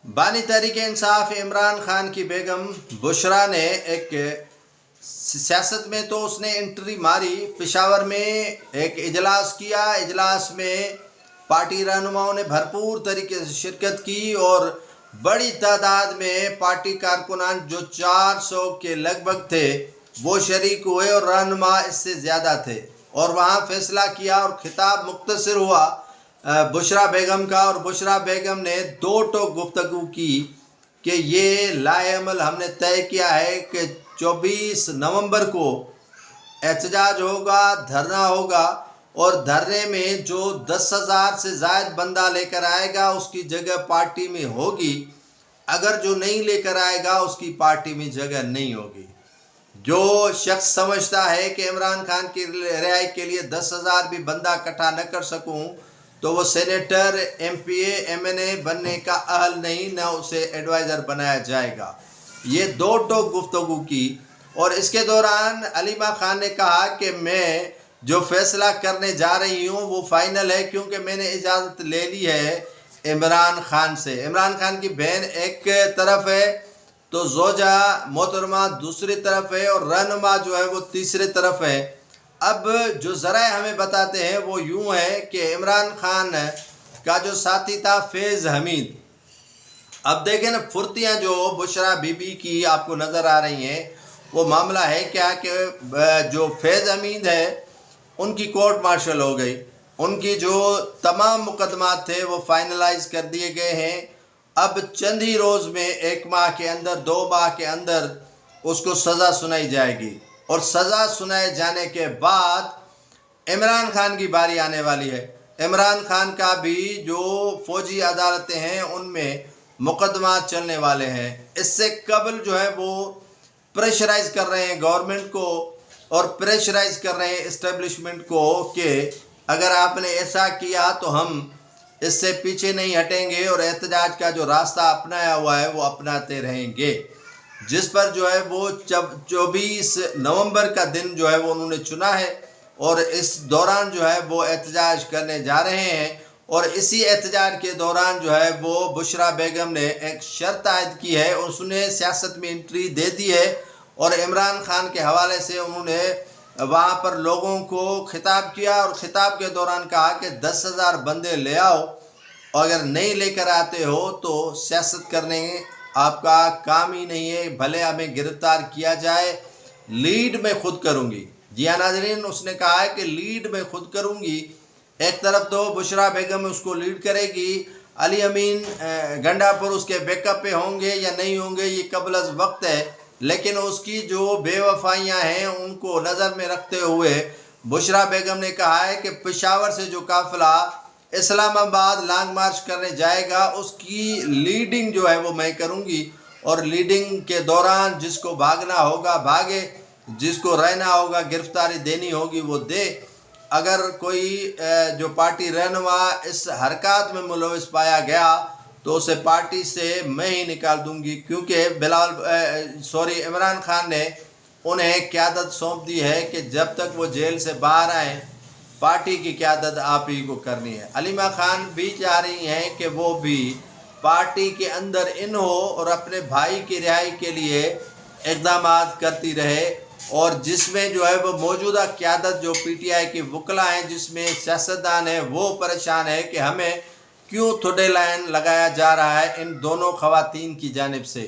बानी तहरीक इंसाफ इमरान खान की बेगम बुशरा ने एक सियासत में तो उसने एंट्री मारी। पेशावर में एक इजलास किया। इजलास में पार्टी रहनुमाओं ने भरपूर तरीके से शिरकत की और बड़ी तादाद में पार्टी कारकुनान जो 400 के लगभग थे वो शरीक हुए और रहनुमा इससे ज़्यादा थे और वहाँ फैसला किया और खिताब मुख्तसर हुआ बुशरा बेगम का। और बुशरा बेगम ने दो टोक गुफ्तगू की कि ये लाएअमल हमने तय किया है कि 24 नवंबर को एहतजाज होगा, धरना होगा और धरने में जो 10,000 से ज़ायद बंदा लेकर आएगा उसकी जगह पार्टी में होगी। अगर जो नहीं लेकर आएगा उसकी पार्टी में जगह नहीं होगी। जो शख्स समझता है कि इमरान खान की रिहाई के लिए 10,000 भी बंदा इकट्ठा न कर सकूं तो वो सेनेटर, एमपीए, एमएनए बनने का अहल नहीं, न उसे एडवाइज़र बनाया जाएगा। ये दो टोक गुफ्तगू की। और इसके दौरान अलीमा खान ने कहा कि मैं जो फैसला करने जा रही हूँ वो फाइनल है क्योंकि मैंने इजाज़त ले ली है इमरान खान से। इमरान खान की बहन एक तरफ है तो जोजा मोहतरमा दूसरी तरफ है और रहनुमा जो है वो तीसरी तरफ है। अब जो ज़राए हमें बताते हैं वो यूँ है कि इमरान खान का जो साथी था फैज़ हमीद, अब देखें ना फुर्तियाँ जो बुशरा बीबी की आपको नज़र आ रही हैं, वो मामला है क्या कि जो फैज़ हमीद है उनकी कोर्ट मार्शल हो गई। उनकी जो तमाम मुकदमात थे वो फाइनलाइज कर दिए गए हैं। अब चंद ही रोज़ में 1 माह के अंदर, 2 माह के अंदर उसको सज़ा सुनाई जाएगी और सज़ा सुनाए जाने के बाद इमरान खान की बारी आने वाली है। इमरान खान का भी जो फ़ौजी अदालतें हैं उनमें मुकदमा चलने वाले हैं। इससे कबल जो है वो प्रेशराइज़ कर रहे हैं गवर्नमेंट को और प्रेशराइज़ कर रहे हैं इस्टेब्लिशमेंट को कि अगर आपने ऐसा किया तो हम इससे पीछे नहीं हटेंगे और एहतजाज का जो रास्ता अपनाया हुआ है वो अपनाते रहेंगे। जिस पर जो है वो 24 नवंबर का दिन जो है वो उन्होंने चुना है और इस दौरान जो है वो एहतजाज करने जा रहे हैं। और इसी एहतजाज के दौरान जो है वो बुशरा बेगम ने एक शर्त आयद की है और उसने सियासत में एंट्री दे दी है और इमरान खान के हवाले से उन्होंने वहाँ पर लोगों को खिताब किया और ख़िताब के दौरान कहा कि 10,000 बंदे ले आओ और अगर नहीं लेकर आते हो तो सियासत करने आपका काम ही नहीं है, भले हमें गिरफ्तार किया जाए, लीड मैं खुद करूँगी। जी हाँ नाज़रीन, उसने कहा है कि लीड मैं खुद करूँगी। एक तरफ तो बुशरा बेगम उसको लीड करेगी, अली अमीन गंडापुर उसके बैकअप पे होंगे या नहीं होंगे ये कबल अज़ वक्त है, लेकिन उसकी जो बेवफाइयाँ हैं उनको नज़र में रखते हुए बुशरा बेगम ने कहा है कि पेशावर से जो काफ़िला इस्लामाबाद लॉन्ग मार्च करने जाएगा उसकी लीडिंग जो है वो मैं करूँगी और लीडिंग के दौरान जिसको भागना होगा भागे, जिसको रहना होगा गिरफ्तारी देनी होगी वो दे। अगर कोई जो पार्टी रहनुमा इस हरकत में मुलविस पाया गया तो उसे पार्टी से मैं ही निकाल दूंगी क्योंकि इमरान खान ने उन्हें क़यादत सौंप दी है कि जब तक वो जेल से बाहर आए पार्टी की क़यादत आप ही को करनी है। अलीमा खान भी चाह रही हैं कि वो भी पार्टी के अंदर इन हो और अपने भाई की रिहाई के लिए इक़दाम करती रहे और जिसमें जो है वो मौजूदा क़यादत जो पीटीआई की वकला हैं, जिसमें सियासतदान हैं, वो परेशान है कि हमें क्यों थोड़े लाइन लगाया जा रहा है इन दोनों ख़वातीन की जानिब से।